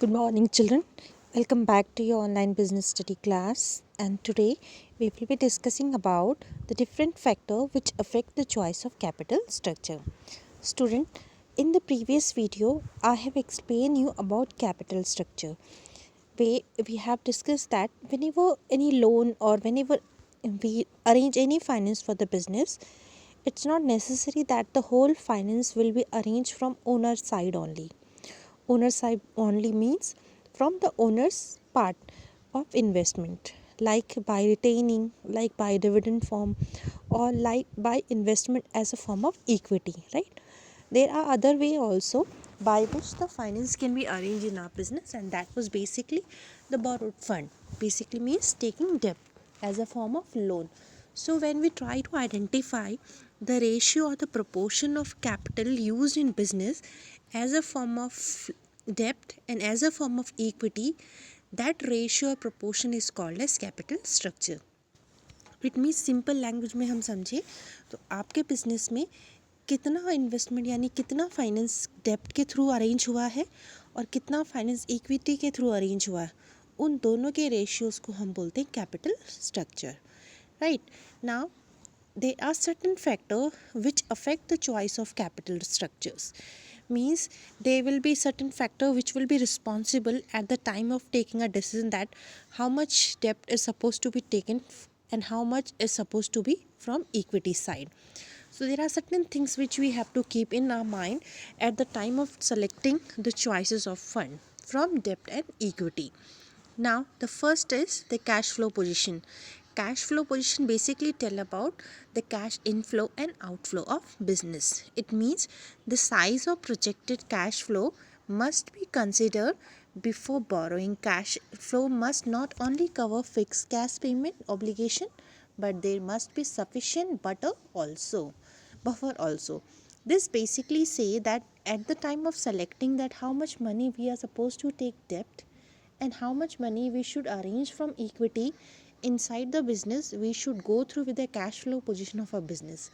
Good morning, children. Welcome back to your online business study class. And today we will be discussing about the different factors which affect the choice of capital structure. Student, in the previous video, I have explained you about capital structure. We have discussed that whenever any loan or whenever we arrange any finance for the business, it's not necessary that the whole finance will be arranged from owner side only. Owner side only means from the owner's part of investment, like by retaining, like by dividend form, or like by investment as a form of equity, right? There are other way also by which the finance can be arranged in our business, and that was basically the borrowed fund. Basically means taking debt as a form of loan. So when we try to identify the ratio or the proportion of capital used in business as a form of debt and as a form of equity, that ratio or proportion is called as capital structure. It means simple language में हम समझे तो आपके business में कितना investment यानी कितना finance डेब्ट के थ्रू अरेंज हुआ है और कितना फाइनेंस इक्विटी के थ्रू अरेंज हुआ है, उन दोनों के रेशियोज़ को हम बोलते हैं capital structure. Right now there are certain factors which affect the choice of capital structures. Means there will be certain factor which will be responsible at the time of taking a decision that how much debt is supposed to be taken and how much is supposed to be from equity side. So there are certain things which we have to keep in our mind at the time of selecting the choices of fund from debt and equity. Now the first is the cash flow position. Cash flow position basically tell about the cash inflow and outflow of business. It means the size of projected cash flow must be considered before borrowing. Cash flow must not only cover fixed cash payment obligation, but there must be sufficient buffer also. This basically say that at the time of selecting that how much money we are supposed to take debt and how much money we should arrange from equity inside the business, we should go through with the cash flow position of our business.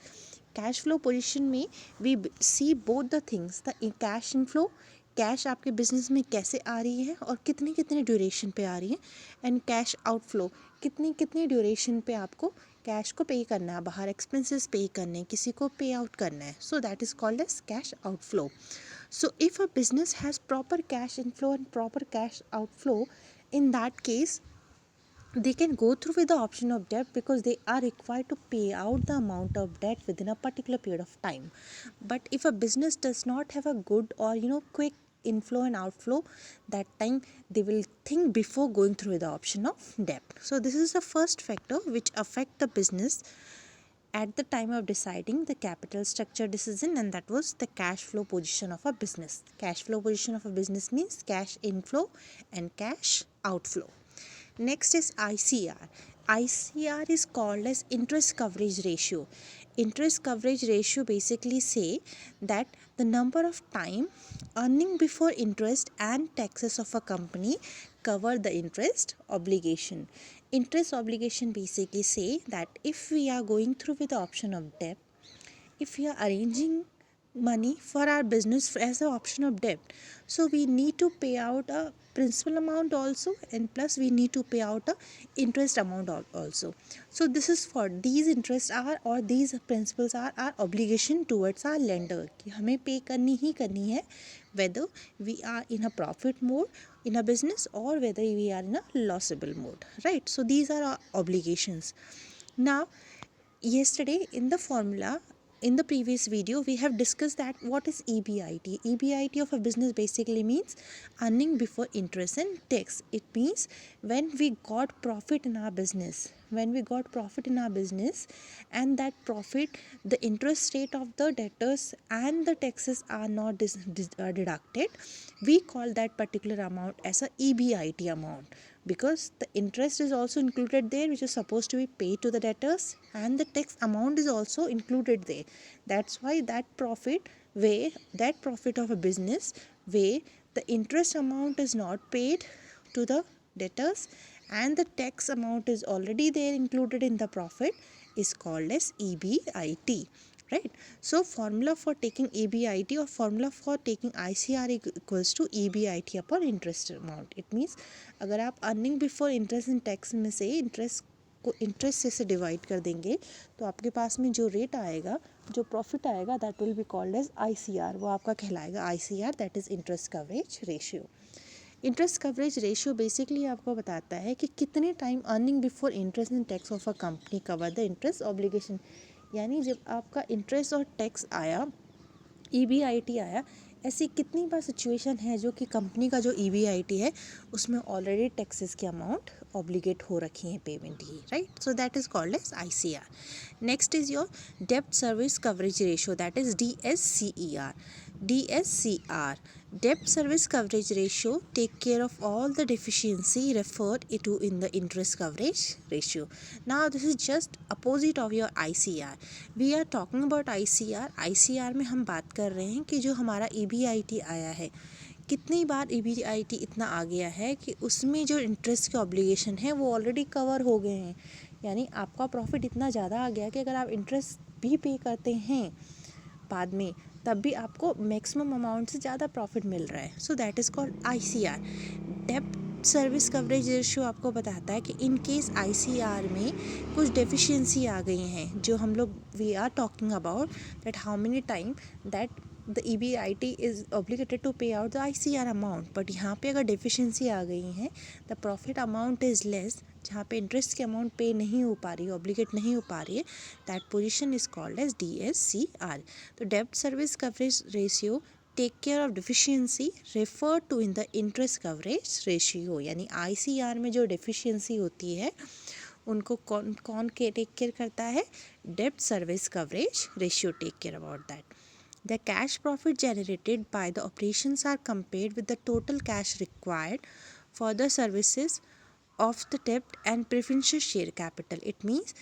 Cash flow position में we see both the things, the cash inflow, cash आपके business में कैसे आ रही है और कितनी कितनी duration पे आ रही है, एंड कैश आउटफ्लो कितनी कितनी ड्यूरेशन पे आपको कैश को पे करना है, बाहर एक्सपेंसेस पे करने हैं, किसी को पे आउट करना है. So that is called as cash outflow. So if a business has proper cash inflow and proper cash outflow, in that case they can go through with the option of debt because they are required to pay out the amount of debt within a particular period of time. But if a business does not have a good or quick inflow and outflow, that time they will think before going through with the option of debt. So this is the first factor which affect the business at the time of deciding the capital structure decision, and that was the cash flow position of a business. Cash flow position of a business means cash inflow and cash outflow. Next is ICR. ICR is called as interest coverage ratio. Interest coverage ratio basically say that the number of time earning before interest and taxes of a company cover the interest obligation. Interest obligation basically say that if we are going through with the option of debt, if we are arranging money for our business as an option of debt, so we need to pay out a principal amount also, and plus we need to pay out a interest amount also. So this is for these interests are or these principles are our obligation towards our lender कि हमें पे करनी ही करनी है, whether we are in a profit mode in a business or whether we are in a lossable mode, right? So these are our obligations. Now yesterday in the formula, in the previous video we have discussed that what is EBIT. EBIT of a business basically means earning before interest and tax. It means when we got profit in our business, and that profit, the interest rate of the debtors and the taxes are not deducted, we call that particular amount as a EBIT amount, because the interest is also included there which is supposed to be paid to the debtors, and the tax amount is also included there. That's why that profit of a business where the interest amount is not paid to the debtors and the tax amount is already there included in the profit is called as EBIT, right? So formula for taking EBIT or formula for taking ICR equals to EBIT upon interest amount. It means अगर आप earning before interest and tax में से interest को interest से divide कर देंगे तो आपके पास में जो रेट आएगा, जो प्रॉफिट आएगा, that will be called as ICR. वो आपका कहलाएगा ICR, that is interest coverage ratio. Interest coverage ratio basically आपको बताता है कि कितने time earning before interest and tax of a company cover the interest obligation. यानी जब आपका इंटरेस्ट और टैक्स आया, EBIT आया, ऐसी कितनी बार सिचुएशन है जो कि कंपनी का जो EBIT है उसमें ऑलरेडी टैक्सेस की अमाउंट ऑब्लिगेट हो रखी है पेमेंट ही, right? So that is called as ICR. Next is your डेब्ट service coverage ratio, that is DSCER. DSCR, debt service coverage ratio, take care of all the deficiency referred to in the interest coverage ratio. Now this is just opposite of your ICR. We are talking about ICR. ICR में हम बात कर रहे हैं कि जो हमारा EBIT आया है, कितनी बार EBIT इतना आ गया है कि उसमें जो इंटरेस्ट के ऑब्लिगेशन है वो ऑलरेडी कवर हो गए हैं. यानी आपका प्रॉफिट इतना ज़्यादा आ गया कि अगर आप इंटरेस्ट भी पे करते हैं बाद में, तब भी आपको मैक्सिमम अमाउंट से ज़्यादा प्रॉफिट मिल रहा है. So that is called ICR. डेब्ट सर्विस कवरेज रेशियो आपको बताता है कि इन केस ICR में कुछ डेफिशिएंसी आ गई हैं, जो हम लोग we are talking about that how many time that the EBIT is obligated to pay out the ICR amount. But यहाँ पे अगर डेफिशिएंसी आ गई हैं, the profit amount is less, जहाँ पे इंटरेस्ट की अमाउंट पे नहीं हो पा रही है, ऑब्लिगेट नहीं हो पा रही है, that position is called as DSCR. तो डेब्ट service coverage ratio take care of deficiency refer to in the interest coverage ratio. यानी ICR में जो डिफिशियंसी होती है उनको कौन कौन के टेक केयर करता है? डेब्ट service coverage ratio take care about that. The cash profit generated by the operations are compared with the total cash required for the services of the debt and preferential share capital. It means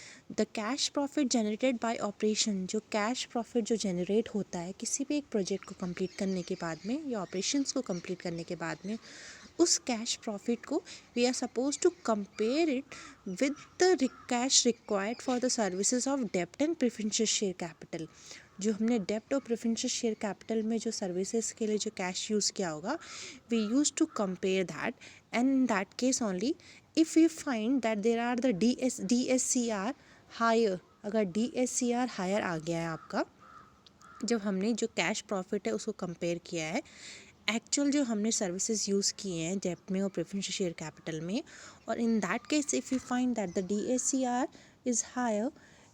the cash profit generated by operation, जो cash profit जो generate होता है किसी भी एक project को complete करने के बाद में या ऑपरेशंस को कंप्लीट करने के बाद में, उस कैश प्रॉफिट को we are suppose to compare it with the cash required for the services of डेब्ट एंड प्रेफरेंशियल शेयर कैपिटल. जो हमने डेब्ट और प्रेफरेंशियल शेयर कैपिटल में जो सर्विसेज के लिए जो कैश यूज़ किया होगा, we use to compare that, and in that case only if you find that there are the DSCR higher. अगर DSCR हायर आ गया है आपका, जब हमने जो कैश प्रॉफिट है उसको कंपेयर किया है एक्चुअल जो हमने सर्विसेज यूज़ किए हैं डेब्ट में और प्रेफरेंशियल शेयर कैपिटल में, और in that case if you find that the DSCR is higher,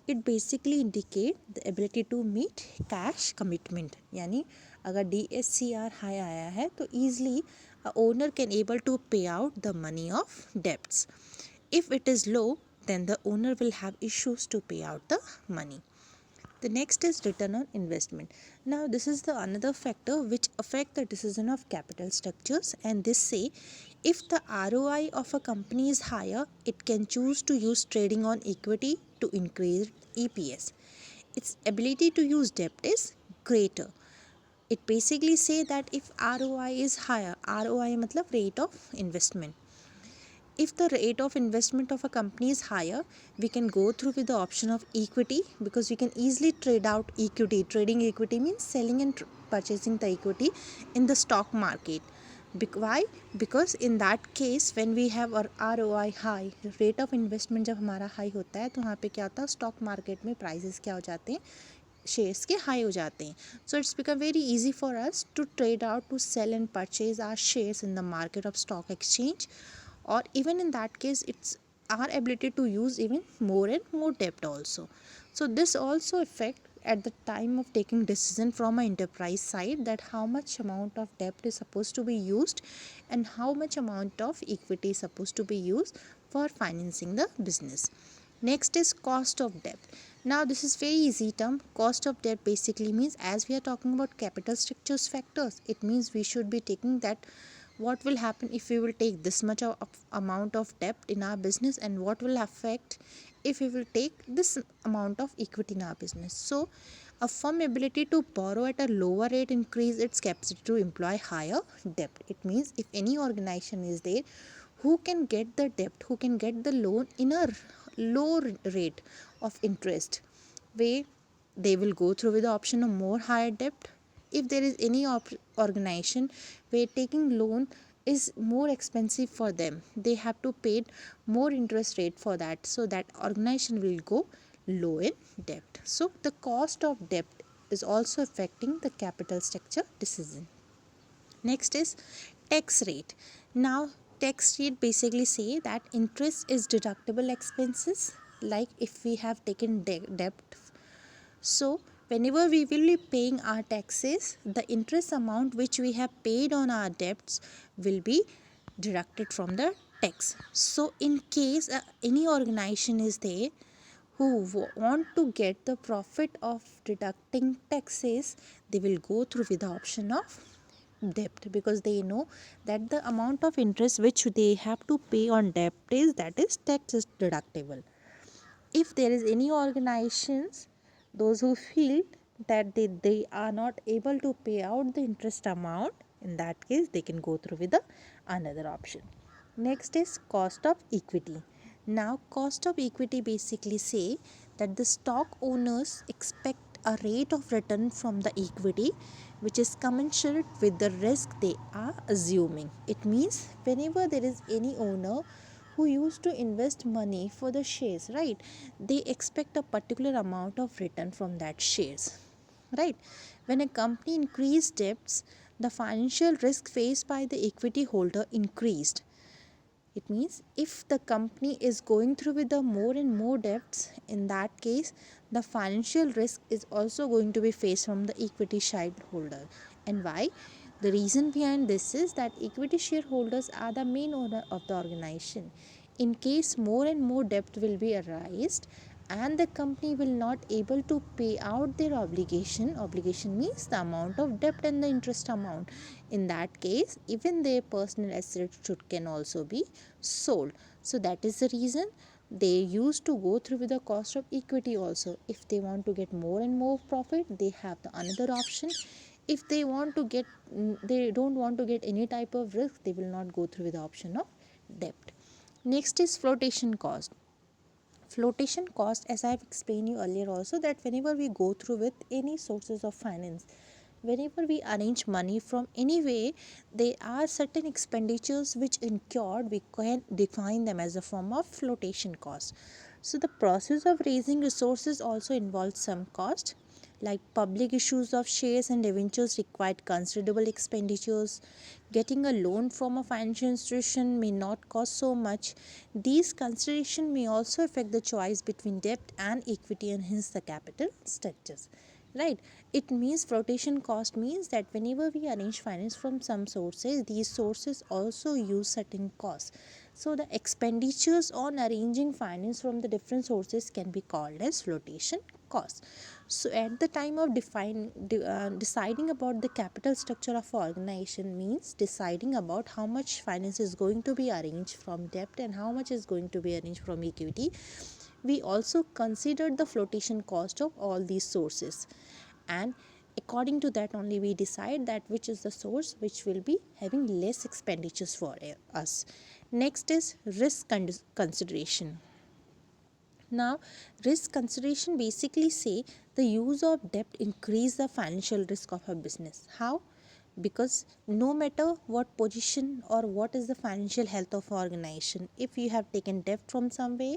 it basically indicate the ability to meet cash commitment. यानी अगर DSCR हाई आया है तो easily a owner can able to pay out the money of debts. If it is low, then the owner will have issues to pay out the money. The next is return on investment. Now this is the another factor which affect the decision of capital structures, and this say if the ROI of a company is higher, it can choose to use trading on equity to increase EPS. Its ability to use debt is greater. It basically say that if ROI is higher, ROI मतलब rate of investment. If the rate of investment of a company is higher, we can go through with the option of equity, because we can easily trade out equity. Trading equity means selling and purchasing the equity in the stock market. Why? Because in that case when we have our ROI high, rate of investment जब हमारा high होता है तो वहाँ पे क्या होता है, स्टॉक मार्केट में प्राइजेस क्या हो जाते हैं, शेयर्स के हाई हो जाते हैं. So it's become very easy for us to trade out, to sell and purchase our shares in the market of stock exchange. Or even in that case it's our ability to use even more and more debt also. So this also affect at the time of taking decision from an enterprise side, that how much amount of debt is supposed to be used and how much amount of equity is supposed to be used for financing the business. Next is cost of debt. Now this is very easy term. Cost of debt basically means, as we are talking about capital structures factors, it means we should be taking that what will happen if we will take this much of amount of debt in our business, and what will affect if we will take this amount of equity in our business. So a firm ability to borrow at a lower rate increase its capacity to employ higher debt. It means if any organization is there who can get the debt, who can get the loan in a low rate of interest way, they will go through with the option of more higher debt. If there is any organization where taking loan is more expensive for them, they have to pay more interest rate for that, so that organization will go low in debt. So the cost of debt is also affecting the capital structure decision. Next is tax rate. Now tax rate basically say that interest is deductible expenses, like if we have taken debt. So whenever we will be paying our taxes, the interest amount which we have paid on our debts will be deducted from the tax. So in case any organization is there who want to get the profit of deducting taxes, they will go through with the option of debt, because they know that the amount of interest which they have to pay on debt is, that is, tax is deductible. If there is any organizations, those who feel that they are not able to pay out the interest amount, in that case they can go through with the another option. Next is cost of equity. Now cost of equity basically say that the stock owners expect a rate of return from the equity which is commensurate with the risk they are assuming. It means whenever there is any owner who used to invest money for the shares, right, they expect a particular amount of return from that shares, right? When a company increased debts, the financial risk faced by the equity holder increased. It means if the company is going through with the more and more debts, in that case, the financial risk is also going to be faced from the equity shareholder. And why? The reason behind this is that equity shareholders are the main owner of the organization. In case more and more debt will be arised and the company will not able to pay out their obligation means the amount of debt and the interest amount, in that case even their personal assets can also be sold. So that is the reason they used to go through with the cost of equity also. If they want to get more and more profit, they have the another option. If they want to get, they don't want to get any type of risk, they will not go through with the option of debt. Next is flotation cost. Flotation cost, as I have explained you earlier also, that whenever we go through with any sources of finance, whenever we arrange money from any way, there are certain expenditures which incurred, we can define them as a form of flotation cost. So the process of raising resources also involves some cost, like public issues of shares and debentures required considerable expenditures. Getting a loan from a financial institution may not cost so much. These considerations may also affect the choice between debt and equity and hence the capital structures. Right? It means flotation cost means that whenever we arrange finance from some sources, these sources also use certain costs. So the expenditures on arranging finance from the different sources can be called as flotation cost. So at the time of deciding about the capital structure of organization means deciding about how much finance is going to be arranged from debt and how much is going to be arranged from equity. We also considered the flotation cost of all these sources, and according to that only we decide that which is the source which will be having less expenditures for us. Next is risk consideration. Now, risk consideration basically say the use of debt increase the financial risk of a business. How? Because no matter what position or what is the financial health of organization, if you have taken debt from somewhere,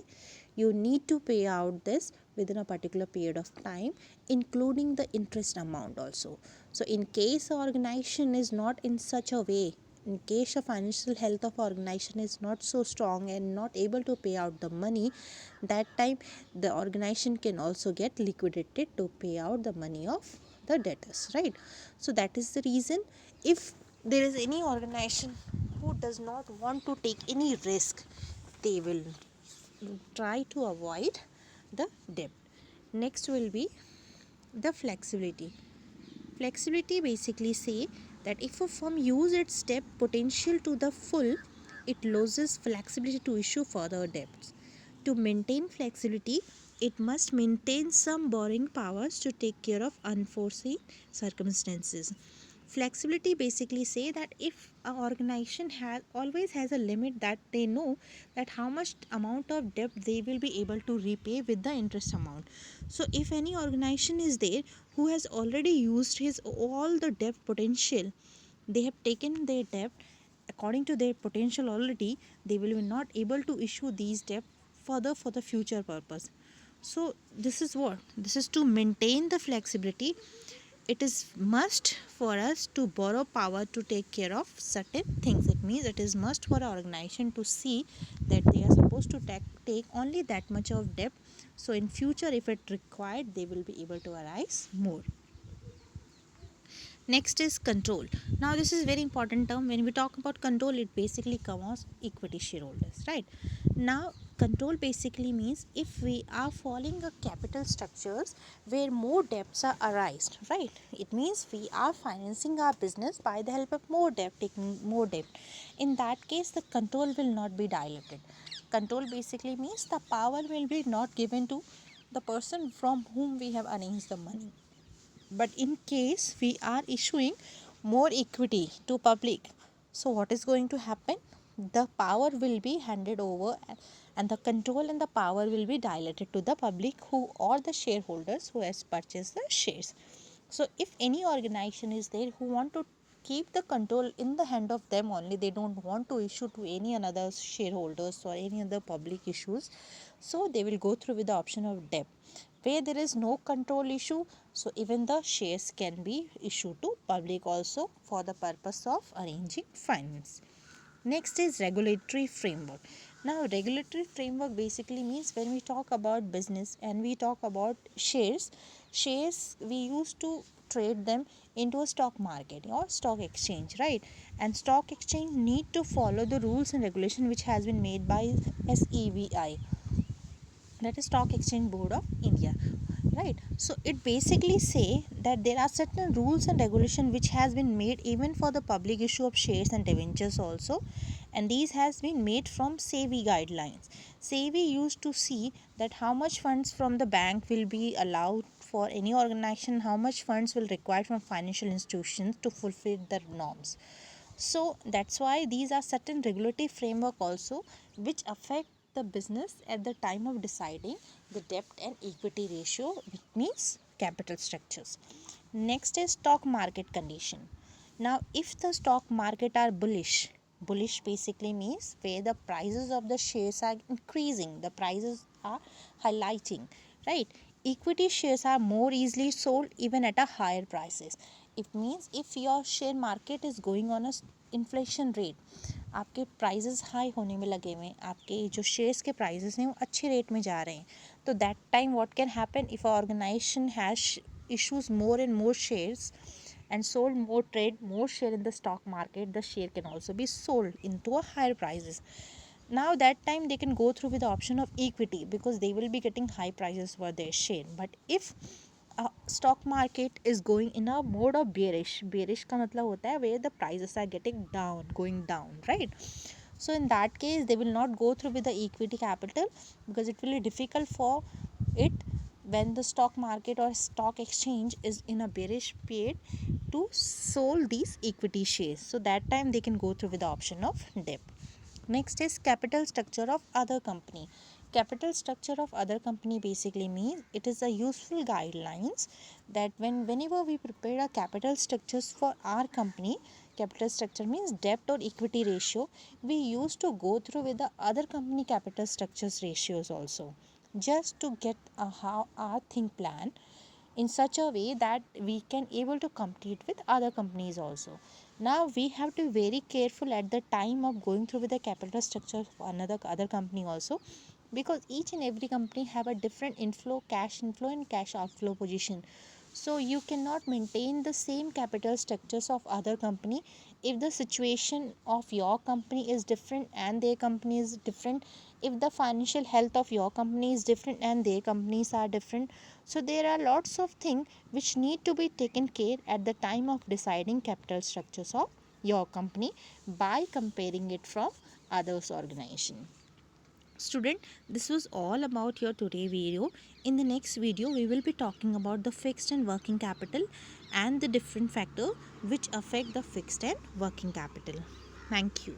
you need to pay out this within a particular period of time, including the interest amount also. So in case the organization is not in such a way, in case the financial health of organization is not so strong and not able to pay out the money, that time the organization can also get liquidated to pay out the money of the debtors, right? So that is the reason, if there is any organization who does not want to take any risk, they will try to avoid the debt. Next will be the flexibility. Flexibility basically say that if a firm use its debt potential to the full, it loses flexibility to issue further debts. To maintain flexibility, it must maintain some borrowing powers to take care of unforeseen circumstances. Flexibility basically say that if an organization has a limit, that they know that how much amount of debt they will be able to repay with the interest amount. So if any organization is there who has already used his all the debt potential, they have taken their debt according to their potential already, they will be not able to issue these debt further for the future purpose. So this is to maintain the flexibility. It is must for us to borrow power to take care of certain things. It means it is must for our organization to see that they are supposed to take only that much of debt, so in future if it required they will be able to arise more. Next is control. Now this is very important term. When we talk about control, it basically covers equity shareholders, right? Now control basically means if we are following a capital structures where more debts are arised, right? It means we are financing our business by the help of more debt, taking more debt. In that case, the control will not be diluted. Control basically means the power will be not given to the person from whom we have arranged the money, but in case we are issuing more equity to public, so what is going to happen, the power will be handed over, and the control and the power will be dilated to the public who or the shareholders who has purchased the shares. So if any organization is there who want to keep the control in the hand of them only, they don't want to issue to any another shareholders or any other public issues, so they will go through with the option of debt where there is no control issue. So even the shares can be issued to public also for the purpose of arranging finance. Next is regulatory framework. Now regulatory framework basically means when we talk about business and we talk about shares we used to trade them into a stock market or stock exchange, right? And stock exchange need to follow the rules and regulation which has been made by SEBI, that is Stock Exchange Board of India, right? So it basically say that there are certain rules and regulation which has been made even for the public issue of shares and debentures also, and these has been made from SEBI guidelines. SEBI used to see that how much funds from the bank will be allowed for any organization, how much funds will require from financial institutions to fulfill the norms. So that's why these are certain regulatory framework also which affect the business at the time of deciding the debt and equity ratio, which means capital structures. Next is stock market condition. Now if the stock market are bullish basically means where the prices of the shares are increasing, the prices are highlighting, right? Equity shares are more easily sold even at a higher prices. It means if your share market is going on a inflation rate, आपके prices high होने में लगे हुए हैं, आपके जो shares के prices हैं वो अच्छे रेट में जा रहे हैं, तो that time what can happen if organization has issues more and more shares and sold more trade more share in the stock market, the share can also be sold into a higher prices. Now that time they can go through with the option of equity because they will be getting high prices for their share. But if stock market is going in a mode of bearish का मतलब होता है where the prices are getting going down, right? So in that case they will not go through with the equity capital because it will be difficult for it when the stock market or stock exchange is in a bearish period to sold these equity shares, so that time they can go through with the option of debt. Next is capital structure of other company. Capital structure of other company basically means it is a useful guidelines that whenever we prepare a capital structures for our company, capital structure means debt or equity ratio, we used to go through with the other company capital structures ratios also, just to get how our think plan in such a way that we can able to compete with other companies also. Now we have to be very careful at the time of going through with the capital structure of another other company also, because each and every company have a different cash inflow and cash outflow position. So you cannot maintain the same capital structures of other company if the situation of your company is different and their company is different, if the financial health of your company is different and their companies are different. So there are lots of things which need to be taken care at the time of deciding capital structures of your company by comparing it from others organization. Student, this was all about your today video. In the next video, we will be talking about the fixed and working capital and the different factor which affect the fixed and working capital. Thank you.